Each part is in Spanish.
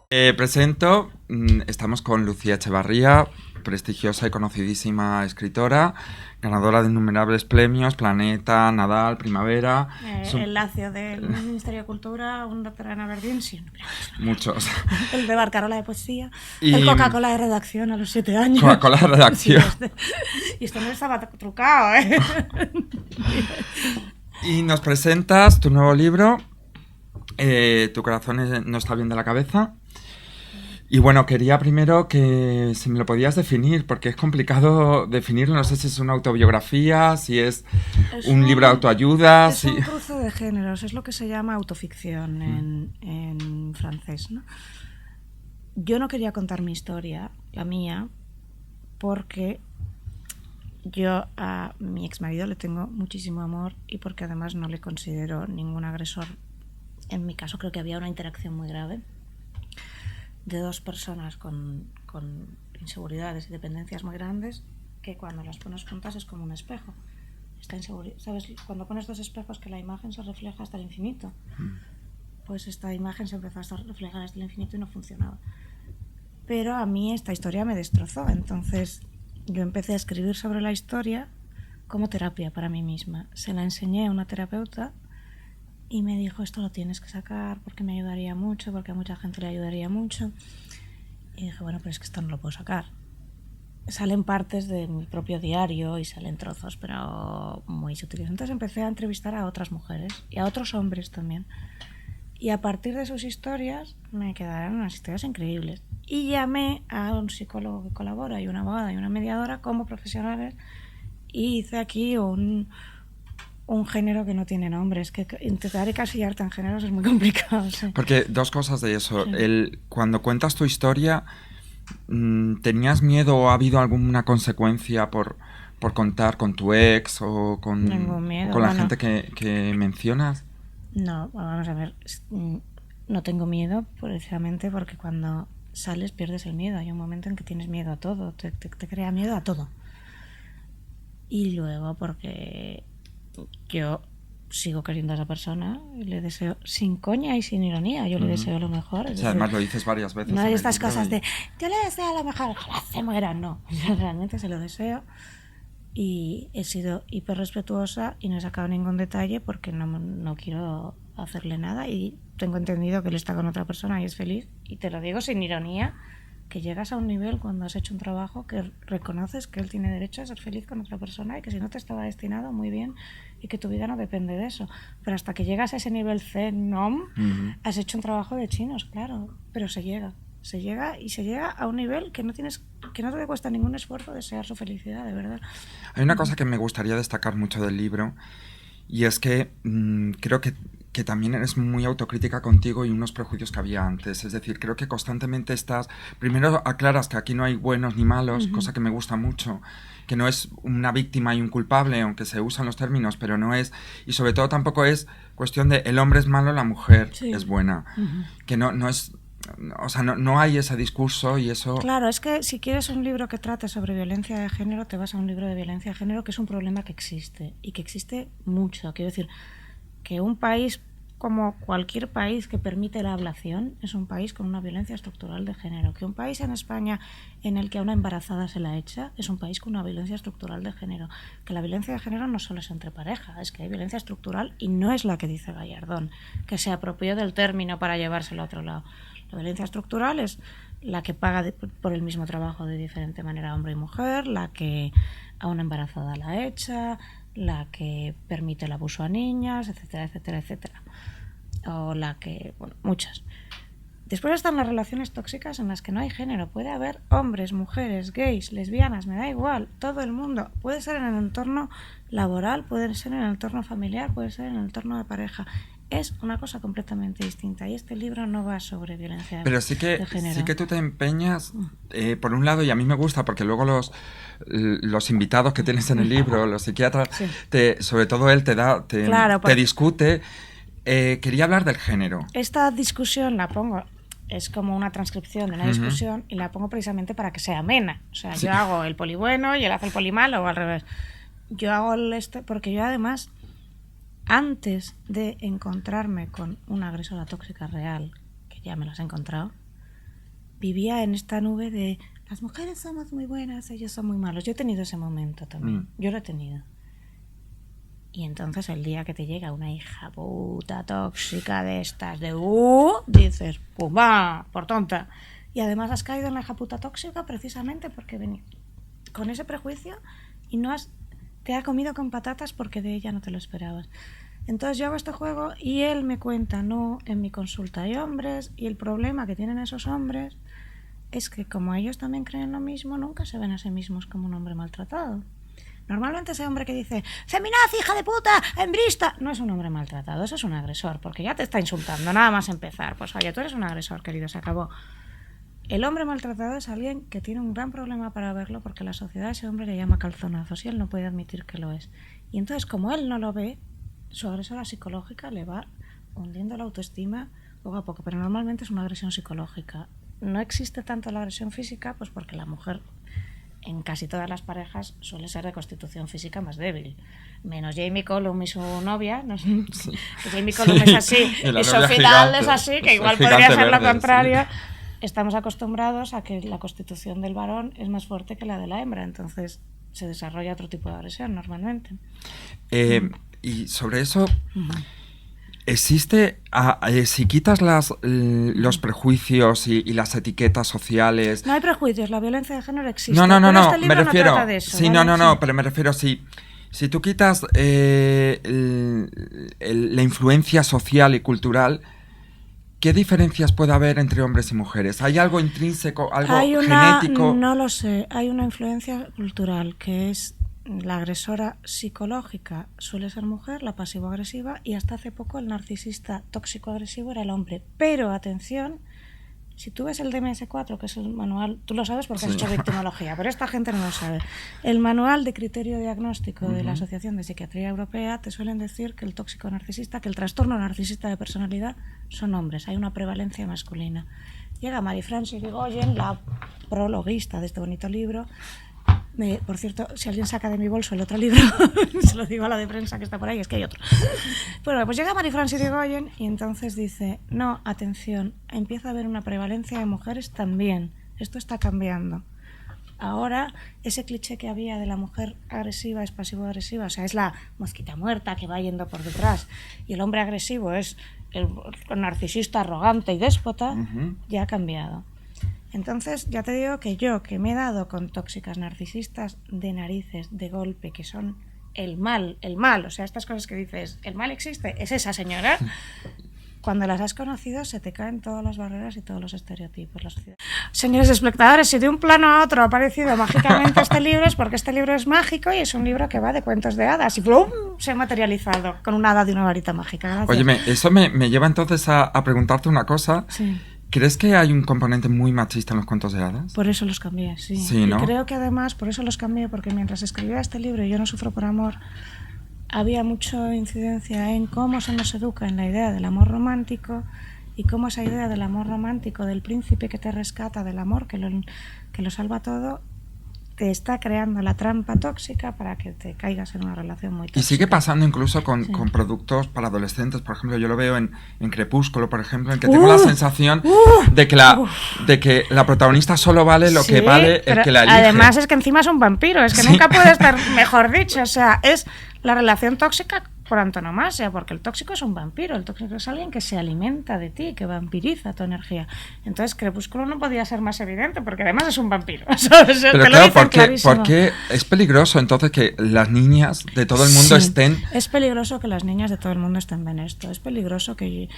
Presento, estamos con Lucía Echevarría, prestigiosa y conocidísima escritora, ganadora de innumerables premios, Planeta, Nadal, Primavera. El Lacio del Ministerio de Cultura, un veterano Verdín, siempre. Muchos. El de Barcarola de poesía, Y el Coca-Cola de redacción a los 7 años. Coca-Cola de redacción. Sí, y esto no estaba trucado, ¿eh? Y nos presentas tu nuevo libro, Tu corazón no está bien de la cabeza. Y bueno, quería primero que si me lo podías definir, porque es complicado definirlo, no sé si es una autobiografía, si es un libro de autoayuda. Es un cruce de géneros, es lo que se llama autoficción en francés, ¿no? Yo no quería contar mi historia, la mía, porque yo a mi exmarido le tengo muchísimo amor y porque además no le considero ningún agresor. En mi caso creo que había una interacción muy grave de dos personas con inseguridades y dependencias muy grandes que cuando las pones juntas es como un espejo. Esta inseguridad, ¿sabes? Cuando pones dos espejos que la imagen se refleja hasta el infinito, pues esta imagen se empezó a reflejar hasta el infinito y no funcionaba. Pero a mí esta historia me destrozó, entonces yo empecé a escribir sobre la historia como terapia para mí misma. Se la enseñé a una terapeuta y me dijo, esto lo tienes que sacar porque me ayudaría mucho, porque a mucha gente le ayudaría mucho. Y dije, bueno, pero es que esto no lo puedo sacar. Salen partes de mi propio diario y salen trozos, pero muy sutiles. Entonces empecé a entrevistar a otras mujeres y a otros hombres también. Y a partir de sus historias me quedaron unas historias increíbles. Y llamé a un psicólogo que colabora y una abogada y una mediadora como profesionales y hice aquí un género que no tiene nombre. Es que intentar encasillarte en géneros es muy complicado. Sí. Porque dos cosas de eso. Sí. Cuando cuentas tu historia, ¿tenías miedo o ha habido alguna consecuencia por contar con tu ex o con la gente que mencionas? No, vamos a ver. No tengo miedo precisamente porque cuando sales pierdes el miedo. Hay un momento en que tienes miedo a todo. Te crea miedo a todo. Y luego porque yo sigo queriendo a esa persona y le deseo, sin coña y sin ironía, yo le deseo lo mejor. O sea, además lo dices varias veces. No hay estas cosas de yo le deseo lo mejor, ojalá se muera, no. Yo realmente se lo deseo y he sido hiper respetuosa y no he sacado ningún detalle porque no quiero hacerle nada y tengo entendido que él está con otra persona y es feliz y te lo digo sin ironía, que llegas a un nivel cuando has hecho un trabajo que reconoces que él tiene derecho a ser feliz con otra persona y que si no te estaba destinado, muy bien, y que tu vida no depende de eso. Pero hasta que llegas a ese nivel Zen-Nom, has hecho un trabajo de chinos, claro, pero se llega a un nivel que no te cuesta ningún esfuerzo desear su felicidad, de verdad. Hay una cosa que me gustaría destacar mucho del libro y es que creo que también eres muy autocrítica contigo y unos prejuicios que había antes. Es decir, creo que constantemente primero aclaras que aquí no hay buenos ni malos, cosa que me gusta mucho, que no es una víctima y un culpable, aunque se usan los términos, pero no es, y sobre todo tampoco es cuestión de el hombre es malo, la mujer es buena, que no es... O sea, no hay ese discurso y eso... Claro, es que si quieres un libro que trate sobre violencia de género, te vas a un libro de violencia de género, que es un problema que existe, y que existe mucho. Quiero decir, que un país como cualquier país que permite la ablación es un país con una violencia estructural de género. Que un país en España en el que a una embarazada se la echa es un país con una violencia estructural de género. Que la violencia de género no solo es entre pareja, es que hay violencia estructural y no es la que dice Gallardón, que se apropió del término para llevárselo a otro lado. La violencia estructural es la que paga por el mismo trabajo de diferente manera hombre y mujer, la que a una embarazada la echa, la que permite el abuso a niñas, etcétera, etcétera, etcétera. O la que, bueno, muchas. Después están las relaciones tóxicas en las que no hay género. Puede haber hombres, mujeres, gays, lesbianas, me da igual, todo el mundo. Puede ser en el entorno laboral, puede ser en el entorno familiar, puede ser en el entorno de pareja. Es una cosa completamente distinta y este libro no va sobre violencia pero de género. Pero sí que tú te empeñas, por un lado, y a mí me gusta porque luego los invitados que tienes en el libro, los psiquiatras, sobre todo él te discute. Quería hablar del género. Esta discusión la pongo, es como una transcripción de una discusión y la pongo precisamente para que sea amena. O sea, yo hago el poli bueno y él hace el poli malo o al revés. Yo hago porque yo además, antes de encontrarme con una agresora tóxica real, que ya me las he encontrado, vivía en esta nube de las mujeres somos muy buenas, ellos son muy malos. Yo he tenido ese momento también, yo lo he tenido. Y entonces el día que te llega una hija puta tóxica de estas de dices, ¡pum! ¡Va! Por tonta. Y además has caído en la hija puta tóxica precisamente porque venís con ese prejuicio y te ha comido con patatas porque de ella no te lo esperabas. Entonces yo hago este juego y él me cuenta, no, en mi consulta hay hombres y el problema que tienen esos hombres es que como ellos también creen lo mismo, nunca se ven a sí mismos como un hombre maltratado. Normalmente ese hombre que dice feminazi, hija de puta, hembrista, no es un hombre maltratado, eso es un agresor, porque ya te está insultando, nada más empezar. Pues oye, tú eres un agresor, querido, se acabó. El hombre maltratado es alguien que tiene un gran problema para verlo porque la sociedad a ese hombre le llama calzonazos y él no puede admitir que lo es. Y entonces, como él no lo ve, su agresora psicológica le va hundiendo la autoestima poco a poco, pero normalmente es una agresión psicológica. No existe tanto la agresión física, pues porque la mujer en casi todas las parejas suele ser de constitución física más débil. Menos Jamie Cullum y su novia. ¿No? Sí. Jamie Cullum es así y Sophie Dahl es así, que igual podría ser lo contrario. Sí. Estamos acostumbrados a que la constitución del varón es más fuerte que la de la hembra, entonces se desarrolla otro tipo de agresión normalmente. Y sobre eso... ¿Existe, si quitas los prejuicios y las etiquetas sociales? No hay prejuicios, la violencia de género existe. No, este me refiero... No trata de eso, sí, ¿vale? pero me refiero si tú quitas la influencia social y cultural, ¿qué diferencias puede haber entre hombres y mujeres? ¿Hay algo intrínseco, algo genético? No lo sé, hay una influencia cultural que es... La agresora psicológica suele ser mujer, la pasivo-agresiva, y hasta hace poco el narcisista tóxico-agresivo era el hombre. Pero, atención, si tú ves el DMS-4, que es el manual, tú lo sabes porque has hecho victimología, pero esta gente no lo sabe. El manual de criterio diagnóstico de la Asociación de Psiquiatría Europea te suelen decir que el tóxico narcisista, que el trastorno narcisista de personalidad son hombres, hay una prevalencia masculina. Llega Marie-France Irigoyen, la prologuista de este bonito libro. Por cierto, si alguien saca de mi bolso el otro libro, se lo digo a la de prensa que está por ahí, es que hay otro. Bueno, pues llega Marie-France Irigoyen y entonces dice, no, atención, empieza a haber una prevalencia de mujeres también, esto está cambiando. Ahora, ese cliché que había de la mujer agresiva es pasivo-agresiva, o sea, es la mosquita muerta que va yendo por detrás, y el hombre agresivo es el narcisista arrogante y déspota, ya ha cambiado. Entonces, ya te digo que yo, que me he dado con tóxicas narcisistas de narices, de golpe, que son el mal, o sea, estas cosas que dices, el mal existe, es esa señora. Cuando las has conocido se te caen todas las barreras y todos los estereotipos. La sociedad. Señores espectadores, si de un plano a otro ha aparecido mágicamente este libro es porque este libro es mágico y es un libro que va de cuentos de hadas y ¡plum! Se ha materializado con un hada de una varita mágica. Gracias. Óyeme, eso me lleva entonces a preguntarte una cosa. Sí. ¿Crees que hay un componente muy machista en los cuentos de hadas? Por eso los cambié, sí. Sí, ¿no? Y creo que además, por eso los cambié, porque mientras escribía este libro, Yo no sufro por amor, había mucha incidencia en cómo se nos educa en la idea del amor romántico y cómo esa idea del amor romántico, del príncipe que te rescata, del amor que lo salva todo, te está creando la trampa tóxica para que te caigas en una relación muy tóxica. Y sigue pasando incluso con productos para adolescentes. Por ejemplo, yo lo veo en Crepúsculo, por ejemplo, en que tengo la sensación de que la protagonista solo vale lo que vale el que la elige. Además es que encima es un vampiro, es que nunca puede estar mejor dicho. O sea, es la relación tóxica por antonomasia, porque el tóxico es un vampiro, el tóxico es alguien que se alimenta de ti, que vampiriza tu energía. Entonces Crepúsculo no podía ser más evidente, porque además es un vampiro. Pero claro, porque es peligroso entonces que las niñas de todo el mundo estén... Es peligroso que las niñas de todo el mundo estén en esto, es peligroso que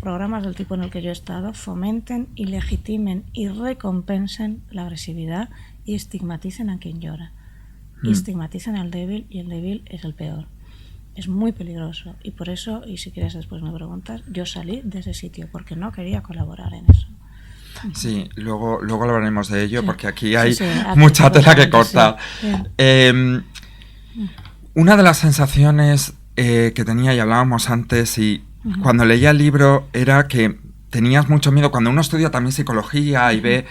programas del tipo en el que yo he estado fomenten y legitimen y recompensen la agresividad y estigmaticen a quien llora. Y estigmaticen al débil, y el débil es el peor. Es muy peligroso y por eso, y si quieres después me preguntas, yo salí de ese sitio porque no quería colaborar en eso. Sí, luego hablaremos de ello porque aquí hay mucha tela que cortar. Una de las sensaciones que tenía y hablábamos antes y cuando leía el libro era que tenías mucho miedo, cuando uno estudia también psicología y ve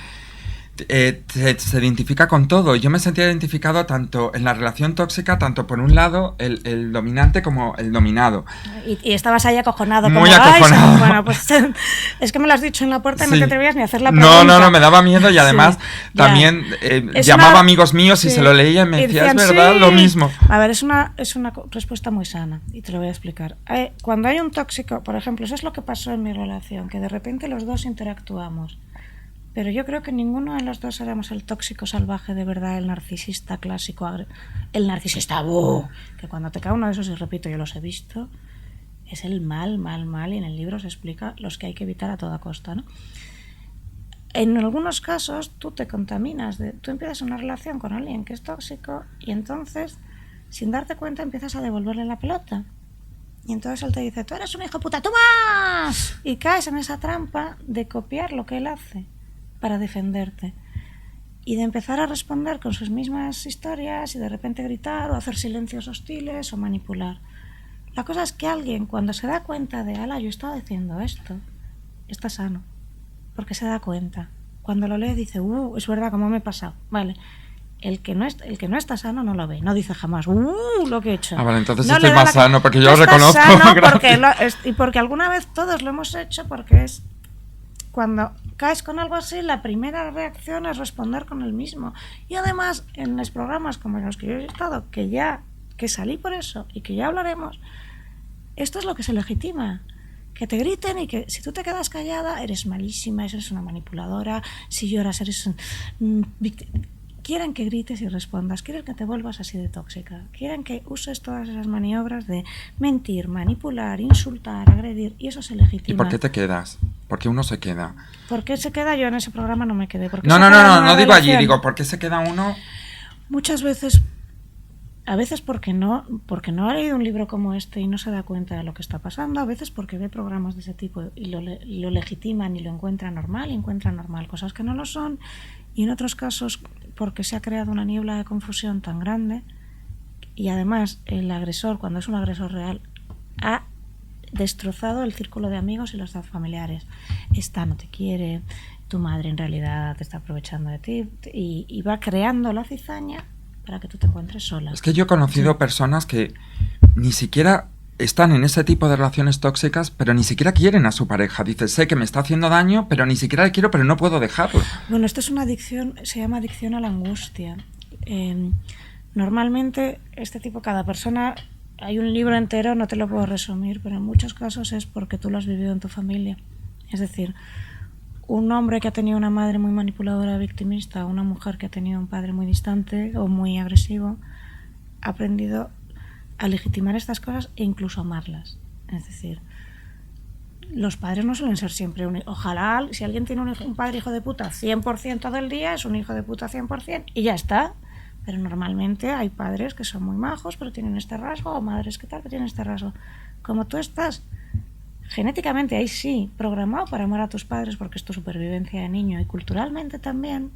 se identifica con todo. Yo me sentía identificado tanto en la relación tóxica, tanto por un lado el dominante como el dominado. Y estabas ahí acojonado. Muy como, acojonado. Bueno, pues es que me lo has dicho en la puerta y Sí. no te atrevías ni a hacer la pregunta. No, me daba miedo y además Sí, también Es llamaba una- a amigos míos sí, y se lo leía y me decía, decían, es verdad, sí. lo mismo. A ver, es una respuesta muy sana y te lo voy a explicar. Cuando hay un tóxico, por ejemplo, eso es lo que pasó en mi relación, que de repente los dos interactuamos. Pero yo creo que ninguno de los dos éramos el tóxico salvaje de verdad, el narcisista clásico, el narcisista, que cuando te cae uno de esos, y repito, yo los he visto, es el mal, y en el libro se explica los que hay que evitar a toda costa, ¿no? En algunos casos tú te contaminas, tú empiezas una relación con alguien que es tóxico y entonces, sin darte cuenta, empiezas a devolverle la pelota. Y entonces él te dice, tú eres un hijo de puta, ¡tú más! Y caes en esa trampa de copiar lo que él hace para defenderte y de empezar a responder con sus mismas historias y de repente gritar o hacer silencios hostiles o manipular. La cosa es que alguien cuando se da cuenta de, ala, yo estaba diciendo esto, está sano, porque se da cuenta. Cuando lo lee dice, es verdad, ¿cómo me he pasado? Vale. El que no está sano no lo ve, no dice jamás, lo que he hecho. Vale, entonces no estoy más sano, porque yo lo reconozco. Sano porque alguna vez todos lo hemos hecho, porque es cuando caes con algo así, la primera reacción es responder con el mismo. Y además, en los programas como en los que yo he estado, que salí por eso y que ya hablaremos, esto es lo que se legitima. Que te griten y que si tú te quedas callada, eres malísima, eres una manipuladora, si lloras, eres quieren que grites y respondas, quieren que te vuelvas así de tóxica, quieren que uses todas esas maniobras de mentir, manipular, insultar, agredir, y eso se legitima. ¿Y por qué te quedas? ¿Por qué uno se queda? ¿Por qué se queda? Yo en ese programa no me quedé. No digo allí, digo, ¿por qué se queda uno? Muchas veces, a veces porque no ha leído un libro como este y no se da cuenta de lo que está pasando, a veces porque ve programas de ese tipo y lo legitiman y lo encuentra normal cosas que no lo son, y en otros casos porque se ha creado una niebla de confusión tan grande y además el agresor, cuando es un agresor real, ha destrozado el círculo de amigos y los familiares. Esta no te quiere, tu madre en realidad te está aprovechando de ti y va creando la cizaña para que tú te encuentres sola. Es que yo he conocido personas que ni siquiera están en ese tipo de relaciones tóxicas, pero ni siquiera quieren a su pareja. Dice, sé que me está haciendo daño, pero ni siquiera le quiero, pero no puedo dejarlo. Bueno, esto es una adicción, se llama adicción a la angustia. Normalmente, cada persona, hay un libro entero, no te lo puedo resumir, pero en muchos casos es porque tú lo has vivido en tu familia. Es decir, un hombre que ha tenido una madre muy manipuladora, victimista, o una mujer que ha tenido un padre muy distante o muy agresivo, ha aprendido a legitimar estas cosas e incluso amarlas. Es decir, los padres no suelen ser siempre ojalá, si alguien tiene un padre hijo de puta 100% del día, es un hijo de puta 100% y ya está. Pero normalmente hay padres que son muy majos pero tienen este rasgo, o madres que tal que tienen este rasgo. Como tú estás genéticamente ahí sí programado para amar a tus padres porque es tu supervivencia de niño, y culturalmente también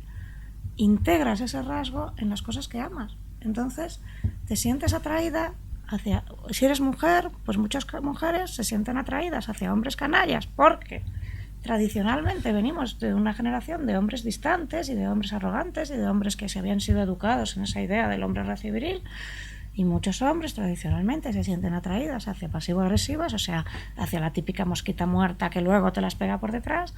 integras ese rasgo en las cosas que amas. Entonces te sientes atraída hacia, si eres mujer, pues muchas mujeres se sienten atraídas hacia hombres canallas porque tradicionalmente venimos de una generación de hombres distantes y de hombres arrogantes y de hombres que se habían sido educados en esa idea del hombre racio viril, y muchos hombres tradicionalmente se sienten atraídas hacia pasivo-agresivas, o sea, hacia la típica mosquita muerta que luego te las pega por detrás,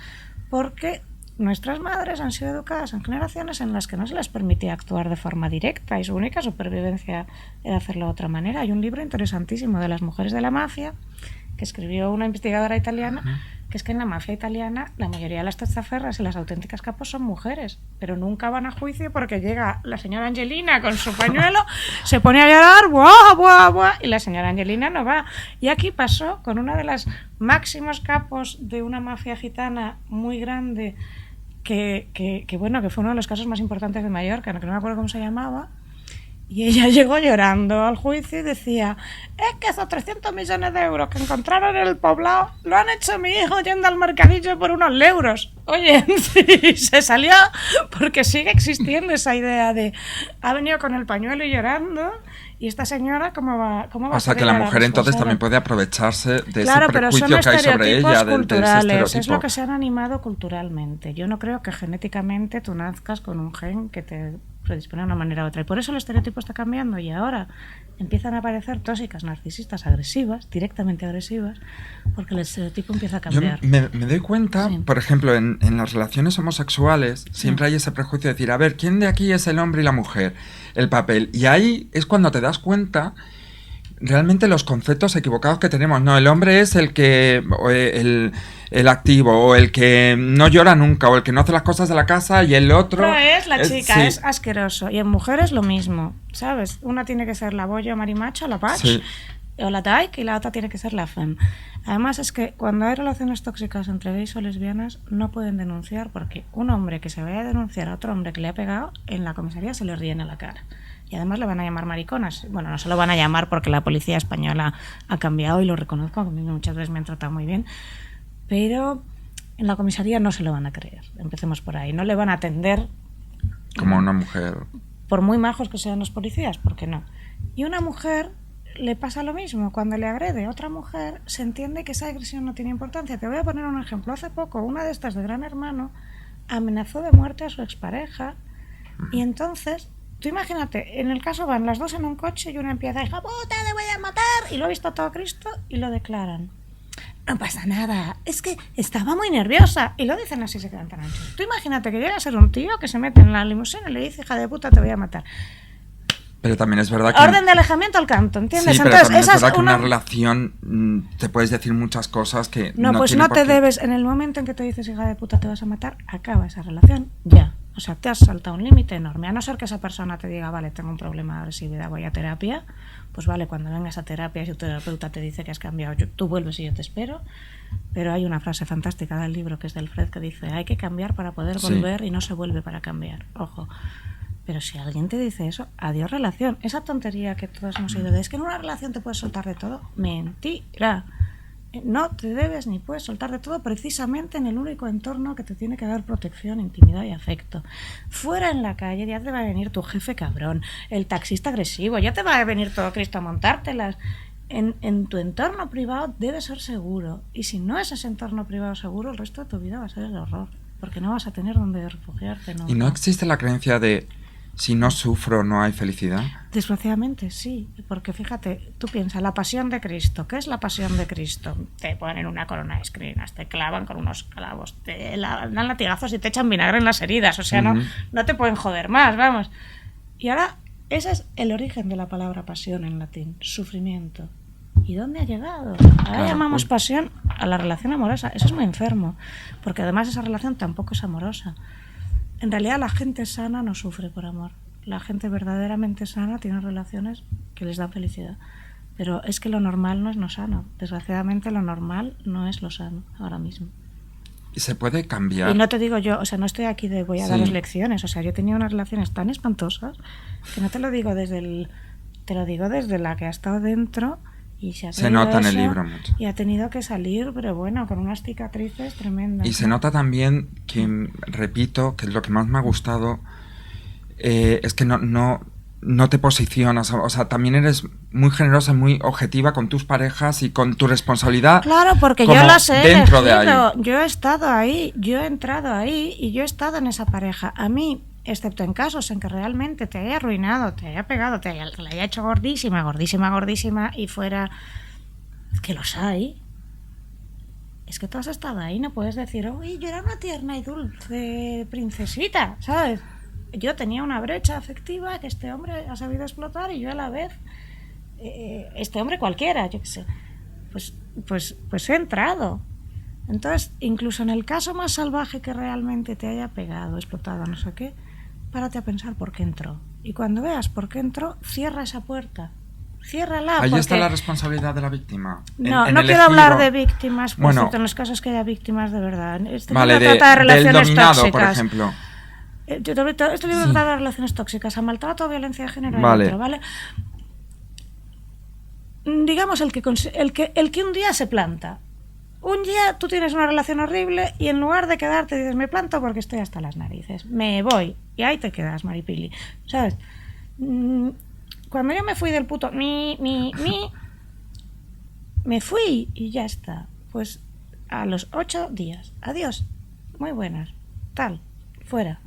porque nuestras madres han sido educadas en generaciones en las que no se les permitía actuar de forma directa y su única supervivencia era hacerlo de otra manera. Hay un libro interesantísimo de las mujeres de la mafia que escribió una investigadora italiana, que es que en la mafia italiana la mayoría de las testaferras y las auténticas capos son mujeres, pero nunca van a juicio porque llega la señora Angelina con su pañuelo, se pone a llorar, ¡buah, buah, buah! Y la señora Angelina no va. Y aquí pasó con una de las máximos capos de una mafia gitana muy grande, que fue uno de los casos más importantes de Mallorca, que no me acuerdo cómo se llamaba, y ella llegó llorando al juicio y decía, es que esos 300 millones de euros que encontraron en el poblado lo han hecho mi hijo yendo al mercadillo por unos euros. Oye, sí, se salió porque sigue existiendo esa idea de ha venido con el pañuelo y llorando, ¿Y esta señora cómo va O sea, que la mujer entonces también puede aprovecharse de ese prejuicio que hay sobre ella, de ese estereotipo. Es lo que se han animado culturalmente. Yo no creo que genéticamente tú nazcas con un gen que te predispone de una manera u otra. Y por eso el estereotipo está cambiando y ahora empiezan a aparecer tóxicas, narcisistas, agresivas, directamente agresivas, porque el estereotipo empieza a cambiar. Yo me doy cuenta, por ejemplo, en las relaciones homosexuales siempre hay ese prejuicio de decir, a ver, ¿quién de aquí es el hombre y la mujer? El papel. Y ahí es cuando te das cuenta realmente los conceptos equivocados que tenemos. No, el hombre es el que el activo, o el que no llora nunca, o el que no hace las cosas de la casa, y el otro es la chica, sí. Es asqueroso. Y en mujeres lo mismo, ¿sabes? Una tiene que ser la boya marimacha, la patch, sí, o la dyke, y la otra tiene que ser la femme. Además es que cuando hay relaciones tóxicas entre gays o lesbianas no pueden denunciar, porque un hombre que se vaya a denunciar a otro hombre que le ha pegado, en la comisaría se le ríen a la cara. Y además le van a llamar mariconas. Bueno, no se lo van a llamar porque la policía española ha cambiado y lo reconozco, a mí muchas veces me han tratado muy bien, pero en la comisaría no se lo van a creer. Empecemos por ahí. No le van a atender como una mujer. Por muy majos que sean los policías, ¿por qué no? Y una mujer le pasa lo mismo. Cuando le agrede a otra mujer, se entiende que esa agresión no tiene importancia. Te voy a poner un ejemplo. Hace poco, una de estas de Gran Hermano amenazó de muerte a su expareja y entonces... Tú imagínate, en el caso van las dos en un coche y una empieza, hija puta, te voy a matar, y lo ha visto todo Cristo y lo declaran. No pasa nada, es que estaba muy nerviosa, y lo dicen así, se quedan tan anchos. Tú imagínate que llega a ser un tío que se mete en la limusina y le dice, hija de puta, te voy a matar. Pero también es verdad que... Orden de alejamiento al canto, ¿entiendes? Sí, pero entonces, también esa es verdad que una relación te puedes decir muchas cosas que no pues tiene no te debes, en el momento en que te dices, hija de puta, te vas a matar, acaba esa relación ya. O sea, te has saltado un límite enorme. A no ser que esa persona te diga, vale, tengo un problema de agresividad, voy a terapia. Pues vale, cuando vengas a terapia y tu terapeuta te dice que has cambiado, tú vuelves y yo te espero. Pero hay una frase fantástica del libro que es del Fred que dice, hay que cambiar para poder volver y no se vuelve para cambiar. Ojo. Pero si alguien te dice eso, adiós relación. Esa tontería que todos hemos oído de es que en una relación te puedes soltar de todo. Mentira. No te debes ni puedes soltar de todo precisamente en el único entorno que te tiene que dar protección, intimidad y afecto. Fuera en la calle ya te va a venir tu jefe cabrón, el taxista agresivo, ya te va a venir todo Cristo a montártelas. En tu entorno privado debe ser seguro, y si no es ese entorno privado seguro, el resto de tu vida va a ser el horror, porque no vas a tener donde refugiarte. ¿No? ¿Y no existe la creencia de si no sufro no hay felicidad? Desgraciadamente sí, porque fíjate, tú piensas, la pasión de Cristo, ¿qué es la pasión de Cristo? Te ponen una corona de espinas, te clavan con unos clavos, te dan latigazos y te echan vinagre en las heridas, o sea, no te pueden joder más, vamos. Y ahora, ese es el origen de la palabra pasión en latín, sufrimiento. ¿Y dónde ha llegado? Ahora llamamos pasión a la relación amorosa, eso es muy enfermo, porque además esa relación tampoco es amorosa. En realidad la gente sana no sufre por amor. La gente verdaderamente sana tiene relaciones que les dan felicidad. Pero es que lo normal no es lo sano. Desgraciadamente lo normal no es lo sano ahora mismo. ¿Y se puede cambiar? Y no te digo yo, o sea, no estoy aquí de voy a daros lecciones. O sea, yo he tenido unas relaciones tan espantosas que no te lo digo te lo digo desde la que ha estado dentro. Y se nota en el libro mucho. Y ha tenido que salir, pero bueno, con unas cicatrices tremendas. Y se nota también que, repito, que lo que más me ha gustado es que no te posicionas. O sea, también eres muy generosa, muy objetiva con tus parejas y con tu responsabilidad. Claro, porque yo las he elegido. De ahí. Yo he estado ahí, yo he entrado ahí y yo he estado en esa pareja. A mí, excepto en casos en que realmente te haya arruinado, te haya pegado, te haya hecho gordísima y fuera... que los hay. Es que tú has estado ahí, no puedes decir, uy, yo era una tierna y dulce princesita, ¿sabes? Yo tenía una brecha afectiva que este hombre ha sabido explotar y yo a la vez, este hombre cualquiera, yo qué sé, pues he entrado. Entonces, incluso en el caso más salvaje que realmente te haya pegado, explotado, no sé qué, párate a pensar por qué entró. Y cuando veas por qué entró, cierra esa puerta. Ciérrala. Ahí está la responsabilidad de la víctima. No quiero hablar de víctimas, bueno, en los casos que haya víctimas de verdad. Vale, trata de relaciones del dominado, tóxicas. Por ejemplo. Este libro trata de relaciones tóxicas, a maltrato o violencia de género, ¿vale? Digamos el que un día se planta. Un día tú tienes una relación horrible y en lugar de quedarte dices, me planto porque estoy hasta las narices, me voy, y ahí te quedas, Maripili, ¿sabes? cuando yo me fui del puto me fui y ya está. Pues a los 8 días, adiós, muy buenas, tal, fuera.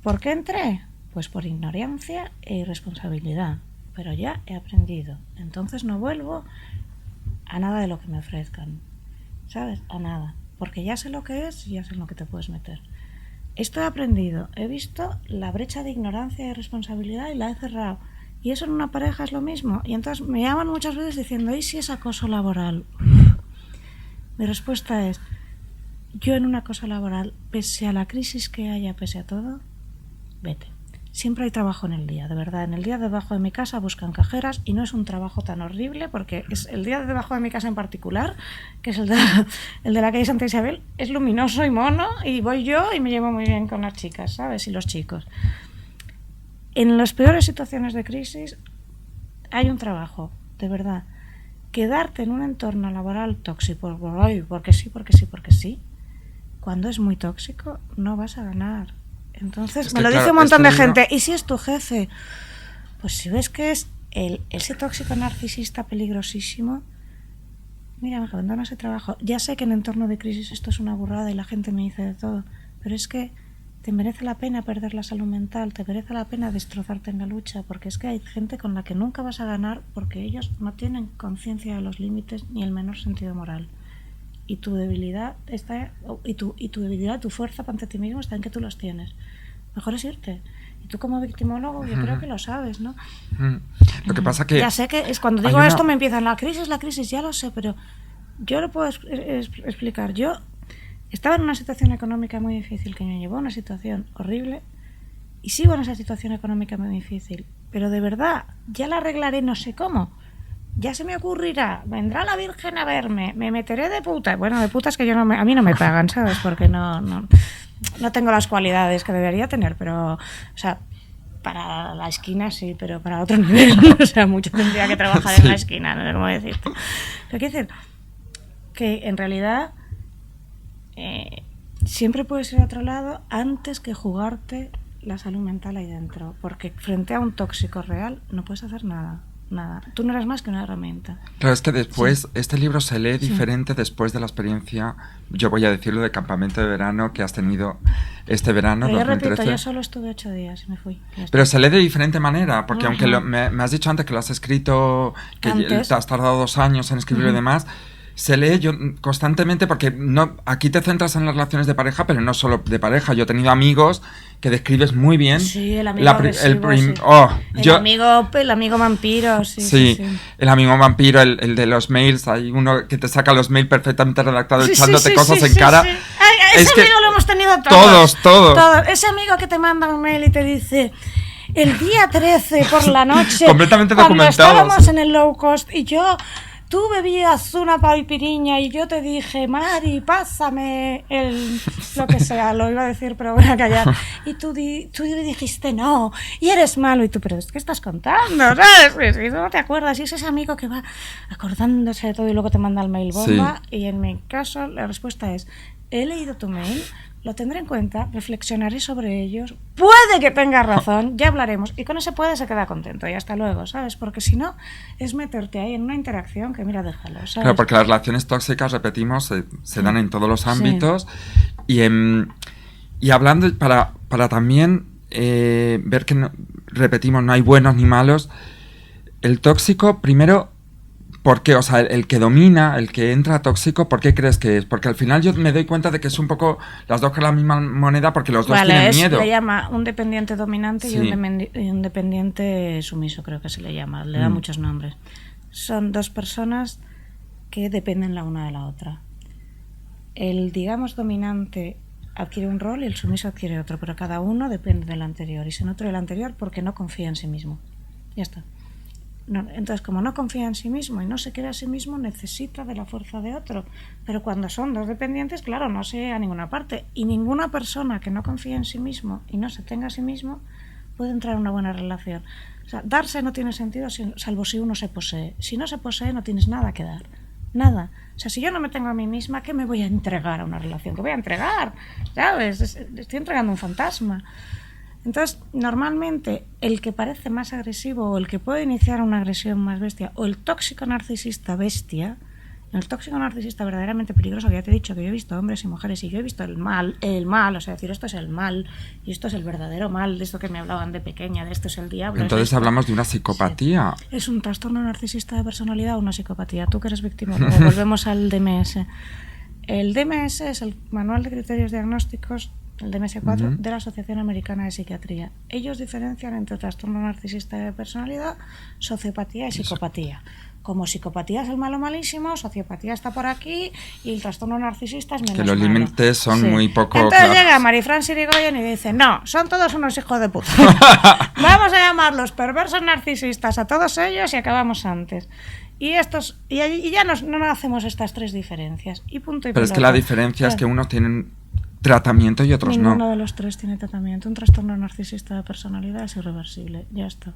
¿Por qué entré? Pues por ignorancia e irresponsabilidad, pero ya he aprendido, entonces no vuelvo a nada de lo que me ofrezcan, ¿sabes? A nada, porque ya sé lo que es y ya sé en lo que te puedes meter. Esto he aprendido, he visto la brecha de ignorancia y responsabilidad y la he cerrado. Y eso en una pareja es lo mismo. Y entonces me llaman muchas veces diciendo, ¿y si es acoso laboral? Mi respuesta es, yo en un acoso laboral, pese a la crisis que haya, pese a todo, vete. Siempre hay trabajo en el día, de verdad. En el día debajo de mi casa buscan cajeras y no es un trabajo tan horrible porque es el día debajo de mi casa en particular, que es el de la calle Santa Isabel, es luminoso y mono y voy yo y me llevo muy bien con las chicas, ¿sabes? Y los chicos. En las peores situaciones de crisis hay un trabajo, de verdad. Quedarte en un entorno laboral tóxico, porque sí, cuando es muy tóxico no vas a ganar. Entonces, me lo dice un montón de gente. ¿Y si es tu jefe? Pues si ves que es ese tóxico narcisista peligrosísimo, mira, me abandono ese trabajo. Ya sé que en entorno de crisis esto es una burrada y la gente me dice de todo, pero es que te merece la pena perder la salud mental, te merece la pena destrozarte en la lucha, porque es que hay gente con la que nunca vas a ganar porque ellos no tienen conciencia de los límites ni el menor sentido moral. Y tu debilidad está, y tu debilidad, tu fuerza ante ti mismo está en que tú los tienes. Mejor es irte. Y tú como victimólogo, yo creo que lo sabes, ¿no? Lo que pasa que... Ya sé que es cuando digo esto me empiezan la crisis, ya lo sé, pero yo lo puedo explicar. Yo estaba en una situación económica muy difícil que me llevó a una situación horrible y sigo en esa situación económica muy difícil. Pero de verdad, ya la arreglaré no sé cómo. Ya se me ocurrirá, vendrá la Virgen a verme, me meteré de puta. Bueno, de puta es que yo a mí no me pagan, ¿sabes? Porque no tengo las cualidades que debería tener, pero, o sea, para la esquina sí, pero para otro nivel, o sea, mucho tendría que trabajar en la esquina, no sé cómo decirte. Pero quiero decir que en realidad siempre puedes ir a otro lado antes que jugarte la salud mental ahí dentro, porque frente a un tóxico real no puedes hacer nada. Nada, tú no eres más que una herramienta. Claro, es que después, este libro se lee diferente después de la experiencia, yo voy a decirlo, de campamento de verano que has tenido este verano. Pero yo repito, yo solo estuve 8 días y me fui. Pero se lee de diferente manera, porque aunque me has dicho antes que lo has escrito, que te has tardado 2 años en escribirlo y demás, se lee yo constantemente porque aquí te centras en las relaciones de pareja, pero no solo de pareja. Yo he tenido amigos que describes muy bien. Sí, el amigo agresivo, el amigo vampiro, sí. El amigo vampiro, el de los mails, hay uno que te saca los mails perfectamente redactados echándote cosas en cara. Sí. Ay, ese amigo lo hemos tenido todos. Ese amigo que te manda un mail y te dice... El día 13 por la noche, completamente cuando estábamos en el low cost y tú bebías una paipiriña y yo te dije, Mari, pásame lo que sea, lo iba a decir, pero voy a callar. Y tú dijiste no, y eres malo. Y tú, pero ¿qué estás contando? ¿Sabes? Y tú no te acuerdas. Y es ese amigo que va acordándose de todo y luego te manda el mail bomba. Sí. Y en mi caso, la respuesta es, he leído tu mail, lo tendré en cuenta, reflexionaré sobre ellos, puede que tengas razón, ya hablaremos, y con ese puede se queda contento y hasta luego, ¿sabes? Porque si no, es meterte ahí en una interacción que mira, déjalo, ¿sabes? Claro, porque las relaciones tóxicas, repetimos, se dan en todos los ámbitos y hablando para también ver que, repetimos, no hay buenos ni malos, el tóxico, primero... ¿Por qué? O sea, el que domina, el que entra tóxico, ¿por qué crees que es? Porque al final yo me doy cuenta de que es un poco las dos con la misma moneda porque los dos tienen miedo. Le llama un dependiente dominante y un dependiente sumiso, creo que se le llama. Le da muchos nombres. Son dos personas que dependen la una de la otra. El, digamos, dominante adquiere un rol y el sumiso adquiere otro, pero cada uno depende del anterior y se nutre del anterior porque no confía en sí mismo. Ya está. No, entonces, como no confía en sí mismo y no se quiere a sí mismo, necesita de la fuerza de otro. Pero cuando son dos dependientes, claro, no se llega a ninguna parte. Y ninguna persona que no confía en sí mismo y no se tenga a sí mismo puede entrar en una buena relación. O sea, darse no tiene sentido salvo si uno se posee. Si no se posee, no tienes nada que dar. Nada. O sea, si yo no me tengo a mí misma, ¿qué me voy a entregar a una relación? ¿Qué voy a entregar? ¿Sabes? Estoy entregando un fantasma. Entonces, normalmente, el que parece más agresivo o el que puede iniciar una agresión más bestia o el tóxico narcisista bestia, el tóxico narcisista verdaderamente peligroso, que ya te he dicho que yo he visto hombres y mujeres y yo he visto el mal, o sea, decir, esto es el mal y esto es el verdadero mal, de esto que me hablaban de pequeña, de esto es el diablo. Entonces hablamos de una psicopatía. Sí. Es un trastorno narcisista de personalidad o una psicopatía. Tú que eres víctima, luego volvemos al DMS. El DMS es el Manual de Criterios Diagnósticos, el DMS-4, de la Asociación Americana de Psiquiatría. Ellos diferencian entre trastorno narcisista de personalidad, sociopatía y psicopatía. Como psicopatía es el malo malísimo, sociopatía está por aquí y el trastorno narcisista es menos que los malo. límites son muy poco Entonces claros. llega Marifran Sirigoyen y dice, no, son todos unos hijos de puta. Vamos a llamarlos perversos narcisistas a todos ellos y acabamos antes. Y estos y ya no hacemos estas tres diferencias. Y punto y Pero es que la diferencia es que unos tienen tratamiento y otros no. Ninguno de los tres tiene tratamiento. Un trastorno narcisista de personalidad es irreversible. Ya está.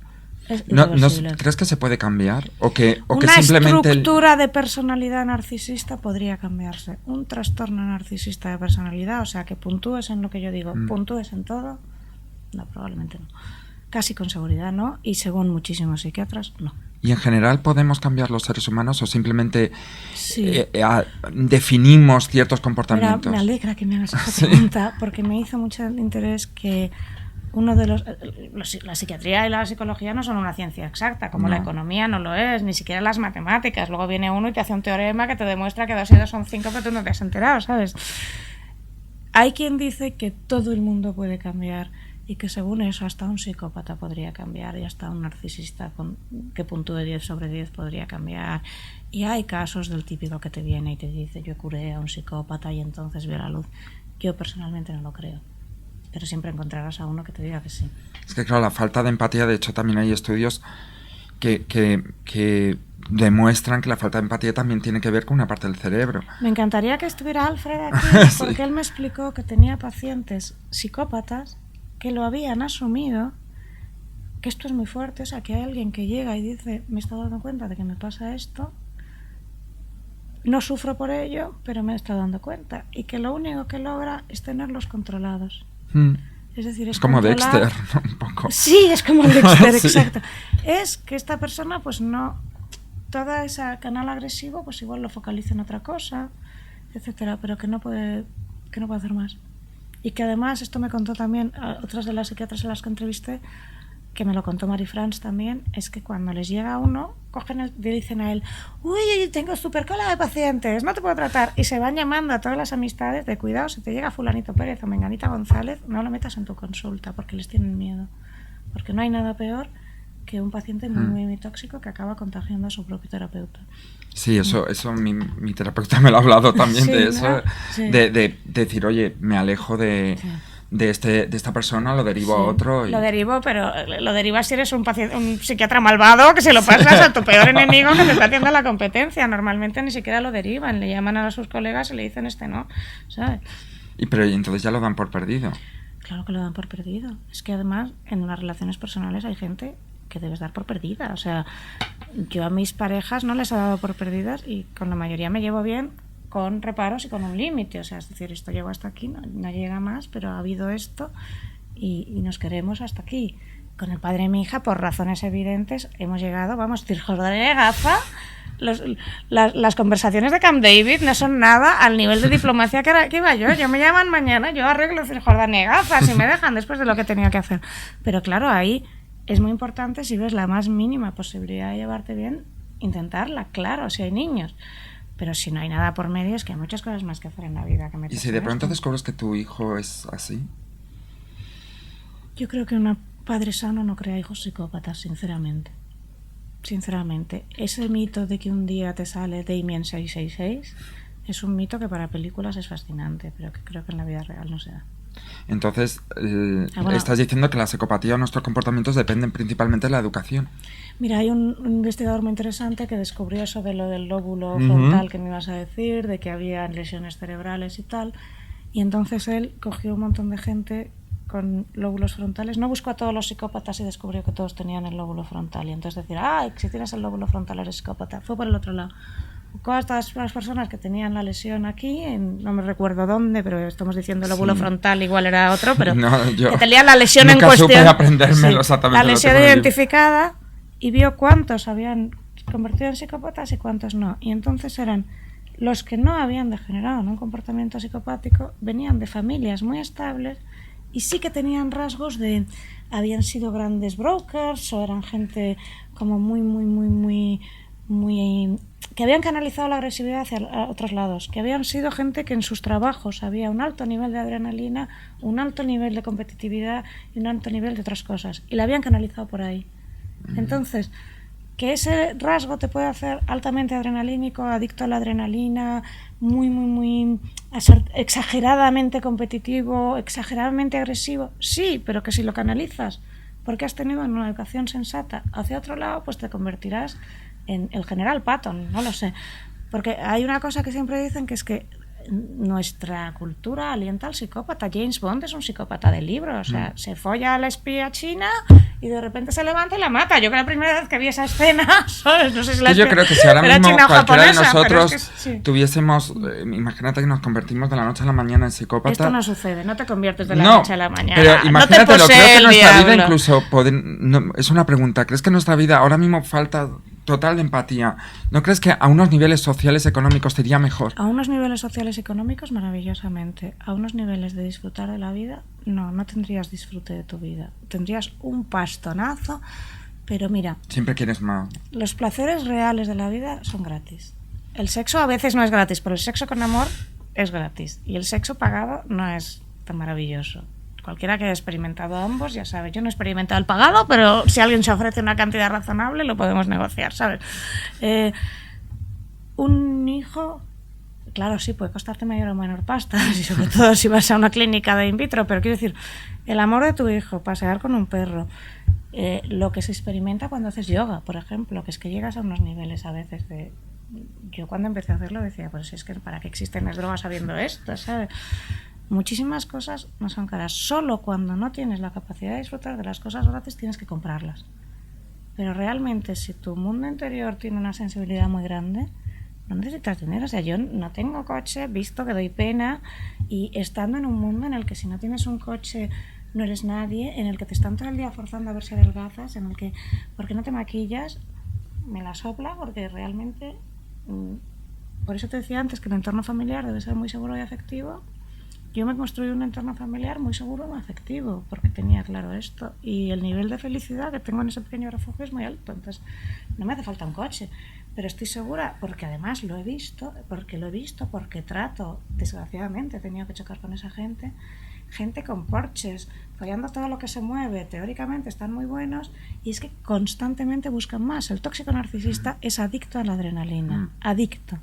¿No crees que se puede cambiar? ¿O que una simplemente estructura de personalidad narcisista podría cambiarse. Un trastorno narcisista de personalidad, o sea, que puntúes en lo que yo digo, puntúes en todo, no, probablemente no. Casi con seguridad no, y según muchísimos psiquiatras, no. ¿Y en general podemos cambiar los seres humanos o simplemente sí. Definimos ciertos comportamientos? Me alegra que me hagas esta pregunta, porque me hizo mucho interés que uno de la psiquiatría y la psicología no son una ciencia exacta, como la economía no lo es, ni siquiera las matemáticas. Luego viene uno y te hace un teorema que te demuestra que 2 y 2 son 5, pero tú no te has enterado, ¿sabes? Hay quien dice que todo el mundo puede cambiar y que según eso hasta un psicópata podría cambiar y hasta un narcisista que puntúe 10 sobre 10 podría cambiar. Y hay casos del típico que te viene y te dice, yo curé a un psicópata y entonces vio la luz. Yo personalmente no lo creo. Pero siempre encontrarás a uno que te diga que sí. Es que claro, la falta de empatía, de hecho también hay estudios que demuestran que la falta de empatía también tiene que ver con una parte del cerebro. Me encantaría que estuviera Alfred aquí, porque él me explicó que tenía pacientes psicópatas que lo habían asumido, que esto es muy fuerte, o sea, que hay alguien que llega y dice, me he estado dando cuenta de que me pasa esto, no sufro por ello, pero me he estado dando cuenta, y que lo único que logra es tenerlos controlados. Es decir, es como controlar... Dexter, ¿no? Un poco. Sí, es como Dexter, sí. exacto. Es que esta persona, pues no, toda esa canal agresivo, pues igual lo focaliza en otra cosa, etcétera, pero que no puede hacer más. Y que además, esto me contó también otras de las psiquiatras a las que entrevisté, que me lo contó Marifrans también, es que cuando les llega uno, le dicen a él, uy, tengo super cola de pacientes, no te puedo tratar, y se van llamando a todas las amistades de cuidado, si te llega fulanito Pérez o menganita González, no lo metas en tu consulta, porque les tienen miedo, porque no hay nada peor que un paciente muy tóxico que acaba contagiando a su propio terapeuta. Sí, eso mi terapeuta me lo ha hablado también, sí, de eso, ¿no? Sí. De decir, oye, me alejo de esta persona, lo derivo a otro. Lo derivo, pero lo derivas si eres un psiquiatra malvado que se lo pasas a tu peor enemigo que te está haciendo la competencia. Normalmente ni siquiera lo derivan, le llaman a sus colegas y le dicen no, ¿sabes? Pero entonces ya lo dan por perdido. Claro que lo dan por perdido. Es que además en las relaciones personales hay gente que debes dar por perdida. O sea, yo a mis parejas no les he dado por perdidas y con la mayoría me llevo bien, con reparos y con un límite, o sea, es decir, esto llegó hasta aquí, no llega más, pero ha habido esto y nos queremos hasta aquí. Con el padre de mi hija, por razones evidentes, hemos llegado, vamos, Jordan de gafa, las conversaciones de Camp David no son nada al nivel de diplomacia que iba yo me llaman mañana, yo arreglo Jordan de gafa, si me dejan después de lo que tenía que hacer. Pero claro, ahí es muy importante, si ves la más mínima posibilidad de llevarte bien, intentarla, claro, si hay niños. Pero si no hay nada por medio, es que hay muchas cosas más que hacer en la vida. ¿Y si de pronto descubres que tu hijo es así? Yo creo que un padre sano no crea hijos psicópatas, sinceramente. Sinceramente. Ese mito de que un día te sale Damien 666 es un mito que para películas es fascinante, pero que creo que en la vida real no se da. Entonces, estás diciendo que la psicopatía o nuestros comportamientos dependen principalmente de la educación. Mira, hay un investigador muy interesante que descubrió eso de lo del lóbulo frontal que me ibas a decir, de que había lesiones cerebrales y tal, y entonces él cogió un montón de gente con lóbulos frontales, no buscó a todos los psicópatas y descubrió que todos tenían el lóbulo frontal, y entonces decir, si tienes el lóbulo frontal eres psicópata, fue por el otro lado. todas las personas que tenían la lesión aquí, no me recuerdo dónde, pero estamos diciendo el óvulo frontal, igual era otro, pero no, que tenían la lesión en cuestión. Nunca supe aprendérmelo exactamente. La lesión identificada y vio cuántos habían convertido en psicópatas y cuántos no. Y entonces eran los que no habían degenerado en un comportamiento psicopático, venían de familias muy estables y sí que tenían rasgos de... habían sido grandes brokers o eran gente como muy que habían canalizado la agresividad hacia otros lados, que habían sido gente que en sus trabajos había un alto nivel de adrenalina, un alto nivel de competitividad y un alto nivel de otras cosas, y la habían canalizado por ahí. Entonces, que ese rasgo te puede hacer altamente adrenalínico, adicto a la adrenalina, muy exageradamente competitivo, exageradamente agresivo, sí, pero que si lo canalizas porque has tenido una educación sensata hacia otro lado, pues te convertirás en el general Patton, no lo sé. Porque hay una cosa que siempre dicen, que es que nuestra cultura alienta al psicópata. James Bond es un psicópata de libro, o sea, se folla a la espía china y de repente se levanta y la mata. Yo que la primera vez que vi esa escena, ¿sabes? No sé si la yo creo que si ahora mismo cualquiera de nosotros sí. tuviésemos, imagínate que nos convertimos de la noche a la mañana en psicópata. Esto no sucede, no te conviertes de la noche a la mañana. Pero imagínate, no creo que nuestra vida incluso, es una pregunta, ¿crees que nuestra vida ahora mismo falta total de empatía? ¿No crees que a unos niveles sociales, económicos sería mejor? A unos niveles sociales, económicos, maravillosamente. A unos niveles de disfrutar de la vida, no tendrías disfrute de tu vida. Tendrías un pastonazo, pero mira... Siempre quieres más. Los placeres reales de la vida son gratis. El sexo a veces no es gratis, pero el sexo con amor es gratis. Y el sexo pagado no es tan maravilloso. Cualquiera que haya experimentado ambos ya sabe. Yo no he experimentado el pagado, pero si alguien se ofrece una cantidad razonable lo podemos negociar, ¿sabes? Un hijo, claro, sí, puede costarte mayor o menor pasta, y sobre todo si vas a una clínica de in vitro, pero quiero decir, el amor de tu hijo, pasear con un perro, lo que se experimenta cuando haces yoga, por ejemplo, que es que llegas a unos niveles a veces de... Yo cuando empecé a hacerlo decía, pues es que ¿para qué existen las drogas sabiendo esto?, ¿sabes? Muchísimas cosas no son caras. Solo cuando no tienes la capacidad de disfrutar de las cosas gratis tienes que comprarlas. Pero realmente, si tu mundo interior tiene una sensibilidad muy grande, no necesitas dinero. O sea, yo no tengo coche, visto que doy pena, y estando en un mundo en el que si no tienes un coche no eres nadie, en el que te están todo el día forzando a ver si adelgazas, en el que, ¿por qué no te maquillas? Me la sopla, porque realmente... Por eso te decía antes que el entorno familiar debe ser muy seguro y afectivo. Yo me construí un entorno familiar muy seguro y afectivo, porque tenía claro esto. Y el nivel de felicidad que tengo en ese pequeño refugio es muy alto. Entonces, no me hace falta un coche. Pero estoy segura, porque además lo he visto, porque trato, desgraciadamente, he tenido que chocar con esa gente con Porsches, follando todo lo que se mueve, teóricamente están muy buenos, y es que constantemente buscan más. El tóxico narcisista es adicto a la adrenalina, adicto.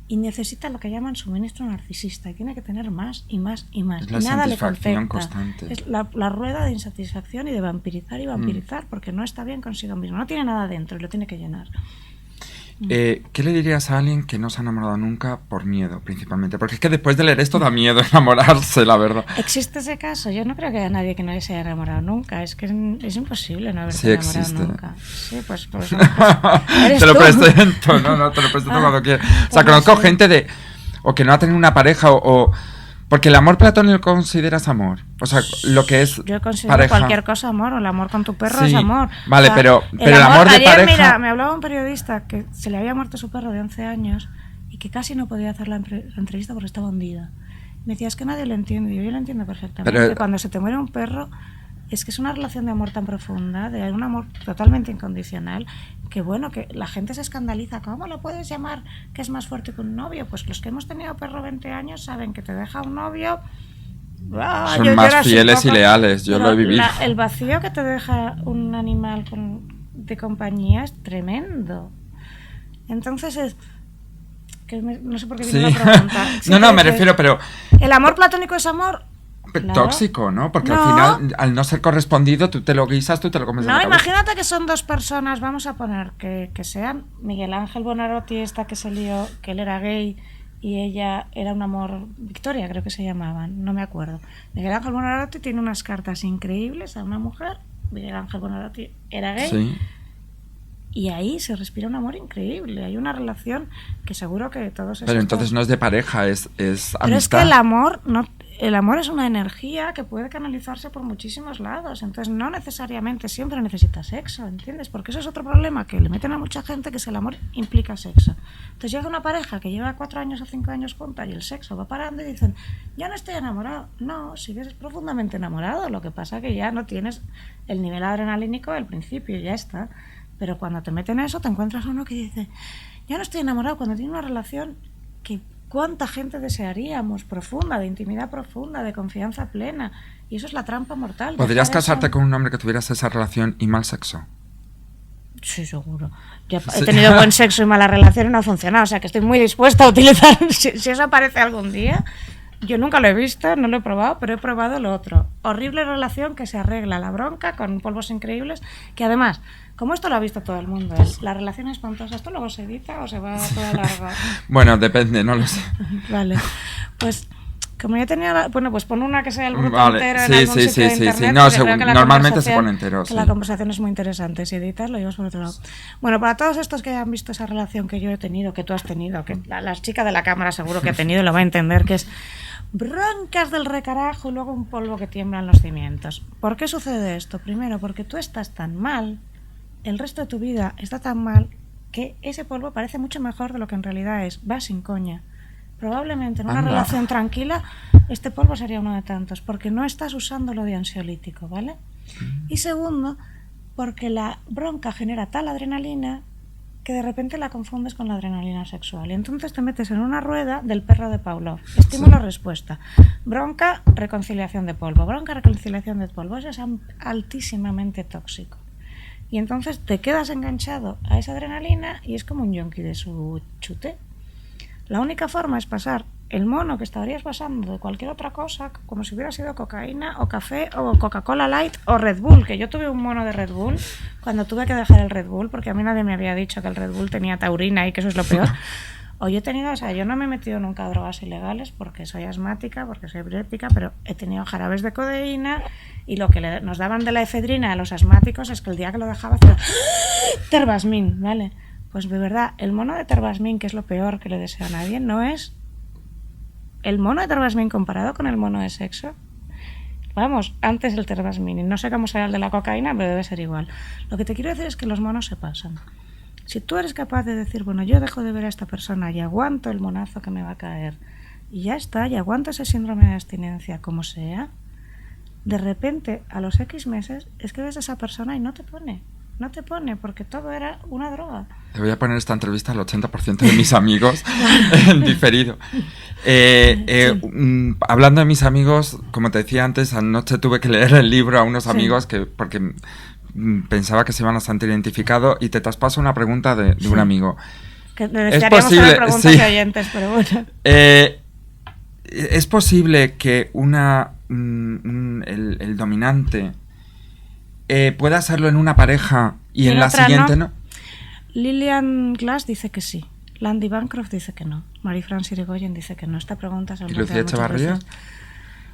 Y necesita lo que llaman suministro narcisista, y tiene que tener más y más y más. Es la nada le satisfacción contenta. Constante. Es la rueda de insatisfacción y de vampirizar, porque no está bien consigo mismo. No tiene nada dentro y lo tiene que llenar. ¿Qué le dirías a alguien que no se ha enamorado nunca por miedo, principalmente? Porque es que después de leer esto da miedo enamorarse, la verdad. ¿Existe ese caso? Yo no creo que haya nadie que no se haya enamorado nunca. Es que es imposible no haberse enamorado existe. nunca. Sí, pues ¿eres te lo tú? presento, no, te lo presento cuando quieras. O sea, conozco gente o que no ha tenido una pareja o porque el amor platónico consideras amor. O sea, lo que es yo considero pareja. Cualquier cosa amor, o el amor con tu perro es amor. Vale, o sea, pero el amor de ayer, pareja... Mira, me hablaba un periodista que se le había muerto su perro de 11 años y que casi no podía hacer la entrevista porque estaba hundida. Me decía, es que nadie lo entiende. Yo lo entiendo perfectamente. Pero cuando se te muere un perro, es que es una relación de amor tan profunda, de un amor totalmente incondicional, que bueno, que la gente se escandaliza. ¿Cómo lo puedes llamar que es más fuerte que un novio? Pues los que hemos tenido perro 20 años saben que te deja un novio... son más fieles y leales, yo lo he vivido. El vacío que te deja un animal de compañía es tremendo. Entonces es... que no sé por qué viene la pregunta. No, me refiero, pero... ¿El amor platónico es amor? Claro. Tóxico, ¿no? Porque al final, al no ser correspondido, tú te lo guisas, tú te lo comes en la cabeza. Imagínate que son dos personas, vamos a poner que sean Miguel Ángel Buonarroti, esta que se lió, que él era gay y ella era un amor, Victoria creo que se llamaban, no me acuerdo. Miguel Ángel Buonarroti tiene unas cartas increíbles a una mujer, Miguel Ángel Buonarroti era gay, sí. y ahí se respira un amor increíble. Hay una relación que seguro que todos... Pero entonces no es de pareja, es amistad. Pero es que el amor es una energía que puede canalizarse por muchísimos lados. Entonces no necesariamente siempre necesita sexo, ¿entiendes? Porque eso es otro problema que le meten a mucha gente, que es el amor implica sexo. Entonces llega una pareja que lleva 4 años o 5 años junta y el sexo va parando y dicen, ya no estoy enamorado. No, sigues profundamente enamorado. Lo que pasa que ya no tienes el nivel adrenalínico del principio, ya está. Pero cuando te meten eso te encuentras a uno que dice, ya no estoy enamorado, cuando tiene una relación que cuánta gente desearíamos, profunda, de intimidad profunda, de confianza plena. Y eso es la trampa mortal. ¿Podrías casarte con un hombre que tuvieras esa relación y mal sexo? Sí, seguro. Ya he tenido buen sexo y mala relación y no ha funcionado. O sea, que estoy muy dispuesta a utilizar... Si eso aparece algún día... Yo nunca lo he visto, no lo he probado, pero he probado lo otro. Horrible relación que se arregla la bronca con polvos increíbles, que además, como esto lo ha visto todo el mundo, la relación espantosa, ¿esto luego se edita o se va a toda larga? Bueno, depende, no lo sé. Vale, pues como yo tenía... Bueno, pues pon una que sea el bruto vale. entero en Sí, algún sí, sitio de sí, internet. no, Normalmente se pone entero. Sí. La conversación es muy interesante, si editas lo llevas por otro lado. Bueno, para todos estos que hayan visto esa relación que yo he tenido, que tú has tenido, que la chica de la cámara seguro que ha tenido y lo va a entender, que es... broncas del recarajo y luego un polvo que tiembla en los cimientos. ¿Por qué sucede esto? Primero, porque tú estás tan mal, el resto de tu vida está tan mal, que ese polvo parece mucho mejor de lo que en realidad es. Va sin coña. Probablemente en una relación tranquila este polvo sería uno de tantos, porque no estás usándolo de ansiolítico, ¿vale? Y segundo, porque la bronca genera tal adrenalina que de repente la confundes con la adrenalina sexual. Y entonces te metes en una rueda del perro de Pavlov. Estímulo-respuesta. Bronca, reconciliación de polvo. Bronca, reconciliación de polvo. Eso es altísimamente tóxico. Y entonces te quedas enganchado a esa adrenalina y es como un yonki de su chute. La única forma es pasar el mono que estarías pasando de cualquier otra cosa, como si hubiera sido cocaína o café o Coca-Cola Light o Red Bull, que yo tuve un mono de Red Bull cuando tuve que dejar el Red Bull, porque a mí nadie me había dicho que el Red Bull tenía taurina y que eso es lo peor. O yo he tenido, o sea, yo no me he metido nunca a drogas ilegales porque soy asmática, porque soy epiléptica, pero he tenido jarabes de codeína y lo que nos daban de la efedrina a los asmáticos es que el día que lo dejaba hacía Terbasmin, ¿vale? Pues de verdad, el mono de Terbasmin, que es lo peor que le deseo a nadie, no es el mono de Terbasmin comparado con el mono de sexo. Vamos, antes el Terbasmin, y no sé cómo será el de la cocaína, pero debe ser igual. Lo que te quiero decir es que los monos se pasan. Si tú eres capaz de decir, bueno, yo dejo de ver a esta persona y aguanto el monazo que me va a caer, y ya está, y aguanto ese síndrome de abstinencia como sea, de repente, a los X meses, es que ves a esa persona y no te pone, porque todo era una droga. Te voy a poner esta entrevista al 80% de mis amigos en diferido. Hablando de mis amigos, como te decía antes, anoche tuve que leer el libro a unos amigos porque pensaba que se iban a sentir identificados, y te traspaso una pregunta de un amigo. Que necesitaríamos hacer preguntas de oyentes, pero bueno. ¿Es posible que el dominante pueda hacerlo en una pareja y en la siguiente no? Lillian Glass dice que sí. Landy Bancroft dice que no. Marie-France Irigoyen dice que no. Esta pregunta se ¿Y Lucía Echevarría?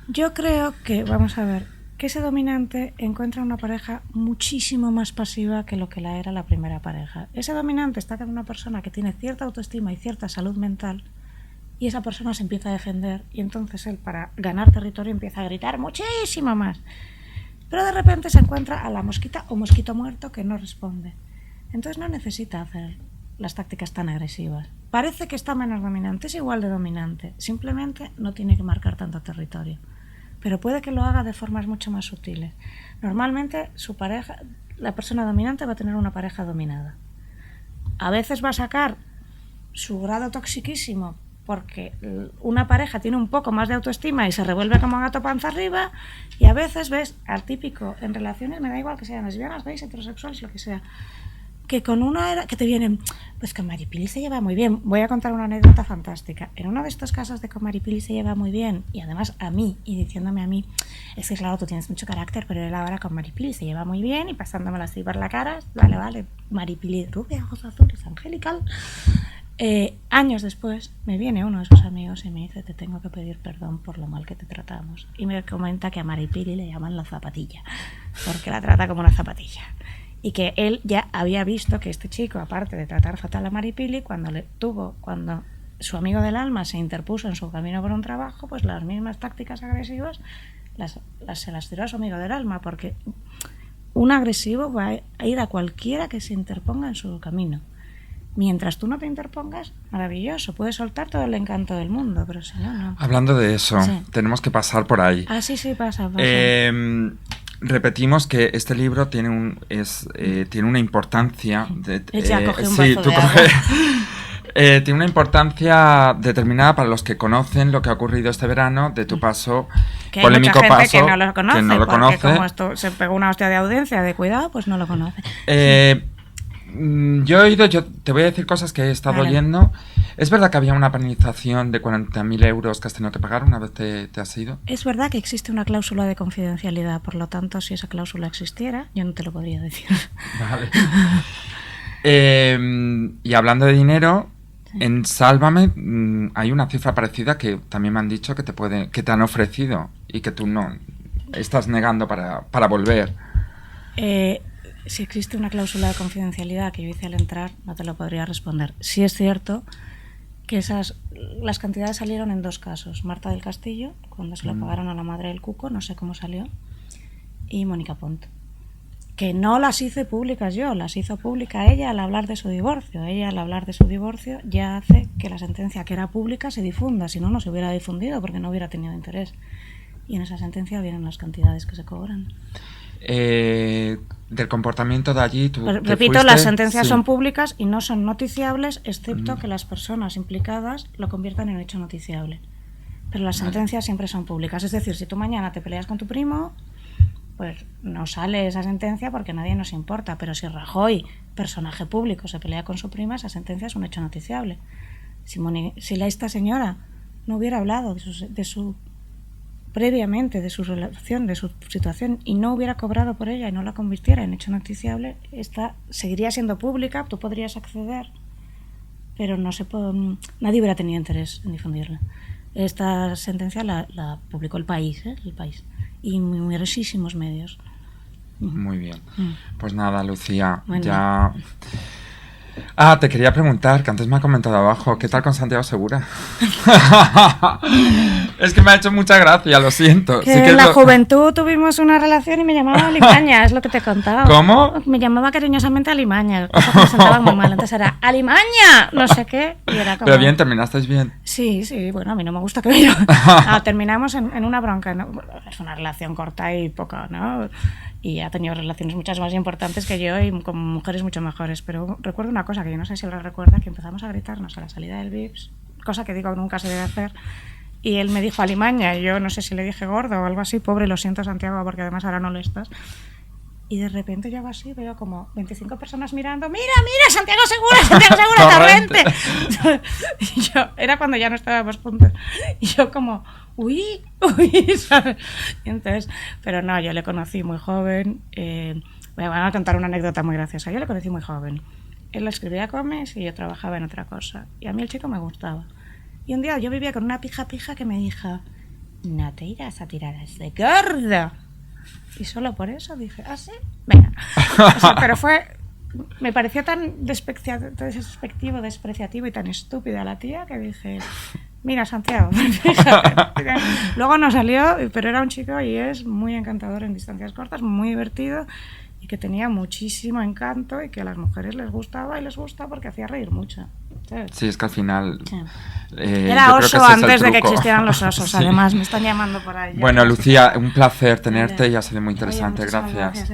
Yo creo que, vamos a ver, que ese dominante encuentra una pareja muchísimo más pasiva que lo que la era la primera pareja. Ese dominante está con una persona que tiene cierta autoestima y cierta salud mental, y esa persona se empieza a defender, y entonces él, para ganar territorio, empieza a gritar muchísimo más. Pero de repente se encuentra a la mosquita o mosquito muerto que no responde. Entonces no necesita hacer las tácticas tan agresivas. Parece que está menos dominante, es igual de dominante. Simplemente no tiene que marcar tanto territorio. Pero puede que lo haga de formas mucho más sutiles. Normalmente su pareja, la persona dominante va a tener una pareja dominada. A veces va a sacar su grado toxiquísimo porque una pareja tiene un poco más de autoestima y se revuelve como gato panza arriba, y a veces ves al típico en relaciones, me da igual que sean lesbianas, gays, heterosexuales, lo que sea, que con una era que te vienen, pues con Maripili se lleva muy bien. Voy a contar una anécdota fantástica. En uno de estos casos de con Maripili se lleva muy bien, y además a mí, y diciéndome a mí, es que claro, tú tienes mucho carácter, pero él ahora con Maripili se lleva muy bien, y pasándomela así por la cara, vale, Maripili rubia, ojos azules, angelical. Años después me viene uno de sus amigos y me dice, te tengo que pedir perdón por lo mal que te tratamos, y me comenta que a Maripili le llaman la zapatilla porque la trata como una zapatilla. y que él ya había visto que este chico, aparte de tratar fatal a Maripili, cuando su amigo del alma se interpuso en su camino por un trabajo, pues las mismas tácticas agresivas se las tiró a su amigo del alma, porque un agresivo va a ir a cualquiera que se interponga en su camino. Mientras tú no te interpongas, maravilloso, puedes soltar todo el encanto del mundo, pero si no, no. Hablando de eso, tenemos que pasar por ahí. Sí, pasa. Repetimos que este libro tiene una importancia... Ya cogí un vaso de agua. Tiene una importancia determinada para los que conocen lo que ha ocurrido este verano de tu paso, que polémico hay mucha gente paso, que no lo conoce, porque como esto se pegó una hostia de audiencia de cuidado, pues no lo conoce. Yo he oído, te voy a decir cosas que he estado oyendo. ¿Es verdad que había una penalización de 40.000 euros que has tenido que pagar una vez te has ido? Es verdad que existe una cláusula de confidencialidad, por lo tanto, si esa cláusula existiera, yo no te lo podría decir. Vale. Y hablando de dinero, en Sálvame hay una cifra parecida que también me han dicho que te han ofrecido y que tú no estás negando para volver. Si existe una cláusula de confidencialidad que yo hice al entrar, no te lo podría responder. Sí es cierto que las cantidades salieron en dos casos. Marta del Castillo, cuando se lo pagaron a la madre del Cuco, no sé cómo salió, y Mónica Pont. Que no las hice públicas yo, las hizo pública ella al hablar de su divorcio. Ella al hablar de su divorcio ya hace que la sentencia que era pública se difunda, si no, no se hubiera difundido porque no hubiera tenido interés. Y en esa sentencia vienen las cantidades que se cobran. Del comportamiento de allí repito, las sentencias son públicas y no son noticiables, excepto que las personas implicadas lo conviertan en hecho noticiable, pero las sentencias siempre son públicas. Es decir, si tú mañana te peleas con tu primo, pues no sale esa sentencia porque a nadie nos importa, pero si Rajoy, personaje público, se pelea con su prima, esa sentencia es un hecho noticiable. Si esta señora no hubiera hablado previamente de su relación, de su situación, y no hubiera cobrado por ella y no la convirtiera en hecho noticiable, esta seguiría siendo pública, tú podrías acceder, pero nadie hubiera tenido interés en difundirla. Esta sentencia la publicó El País, y numerosísimos medios. Muy bien. Pues nada, Lucía, bueno. Ya... te quería preguntar, que antes me ha comentado abajo, ¿qué tal con Santiago Segura? Es que me ha hecho mucha gracia, lo siento. Que en la juventud tuvimos una relación y me llamaba Alimaña, es lo que te he contado. ¿Cómo? Me llamaba cariñosamente Alimaña, cosa que me sentaba muy mal. Entonces era Alimaña, no sé qué. Y era como... Pero bien, ¿terminasteis bien? Sí, bueno, a mí no me gusta que terminamos en una bronca, ¿no? Es una relación corta y poca, ¿no? Y ha tenido relaciones muchas más importantes que yo y con mujeres mucho mejores. Pero recuerdo una cosa que yo no sé si él recuerda, que empezamos a gritarnos a la salida del Vips, cosa que digo que nunca se debe hacer. Y él me dijo Alimaña, y yo no sé si le dije gordo o algo así, pobre, lo siento Santiago, porque además ahora no lo estás. Y de repente yo hago así, veo como 25 personas mirando, ¡mira, Santiago Segura, Torrente! Y era cuando ya no estábamos juntos. Y yo como, uy, ¿sabes? Y entonces, pero no, yo le conocí muy joven. Voy a contar una anécdota muy graciosa. Yo le conocí muy joven. Él escribía cómics y yo trabajaba en otra cosa. Y a mí el chico me gustaba. Y un día yo vivía con una pija que me dijo, no te irás a tirar a ese gordo. Y solo por eso dije, ¿sí? Venga. Pero me pareció tan despectivo, despreciativo y tan estúpida la tía que dije, mira Santiago, luego no salió, pero era un chico y es muy encantador en distancias cortas, muy divertido y que tenía muchísimo encanto y que a las mujeres les gustaba y les gusta porque hacía reír mucho. ¿Sabes? Sí, es que al final... Sí. Era oso antes de que existieran los osos, sí. Además me están llamando por ahí. Bueno, Lucía, un placer tenerte y ha sido muy interesante. Gracias.